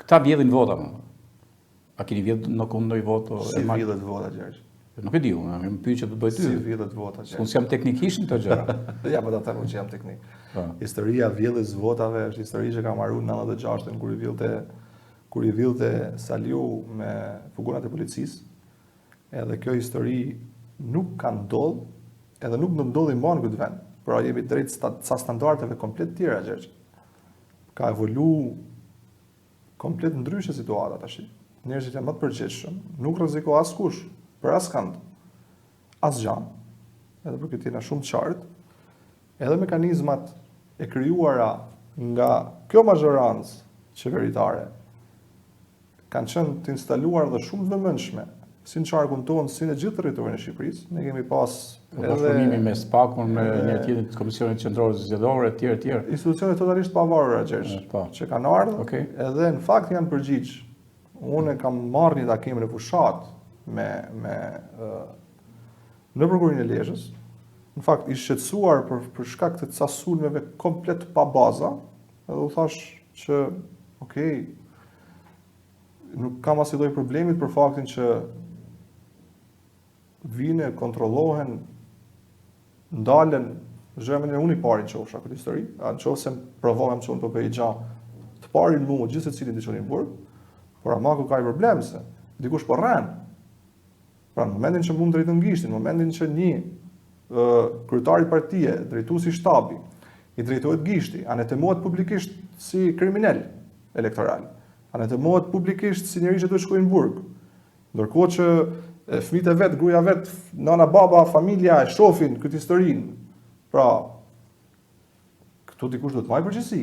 Këta vjedhin vota, më. A keni vjedhë në kundoj voto? Si vjedhet vota, Gjergj? Nuk e diu, më pyet që të bëj ty. Si vjedhet vota, Gjergj? Unë jam teknikisht në të gjëra. Ja, po ta them që jam teknik. Historia vjedhjes votave është histori që ka marrë në 96-ën kur i villte Saliu me fugunat e policisë. Edhe kjo histori nuk ka ndodhur, edhe nuk do ndodhi më në këtë vend. Pra jemi drejt sa standardeve komplet tjera, Gjergj. Ka evolu komplet ndryshe situata tash. Njerëzit janë më të përgjegjshëm, nuk rreziko askush, për askënd, asgjë. Edhe për këtë jena shumë të qartë. Edhe mekanizmat e krijuara nga kjo mazhorancë qeveritare kanë qenë të instaluar dhe shumë të vëmendshme, si në qarkun tonë, si në gjithë territorin e Shqipërisë. Ne kemi pas bashkëpunimi me SPAK-un, me një tjetër të Komisionit Qendror Zgjedhor etj. Institucione totalisht pavarura, Gjergj, që kanë ardhur, edhe në fakt janë përgjigj. Unë kam marrë një takim në fushat me në prokurorinë e Lezhës. Në fakt i shqetësuar për shkak të ca sulmeve komplet pa baza, edhe u thash që nuk kam asnjë lloj problemi për faktin që vine, kontrollohen, ndalen, zhëmën e unë i pari qofsha këtë histori, në qofë se më provohem që unë të bëj gjatë, të parin mu, gjithë se cili të qënin burg, por amaku ka i problem se, dikush po rren. Pra në momentin që mund drejtën gishtin, në momentin që një kryetari partie, drejtuesi shtabi, i drejtohet gishti, anetemohet publikisht si kriminal elektoral, anetemohet publikisht si njeri që duhet shkojnë në burg, ndërkohë që fëmijët e vet, gruaja vet, nana, baba, familja e shohin këtë historinë. Pra, këtu dikush do të marrë përgjegjësi.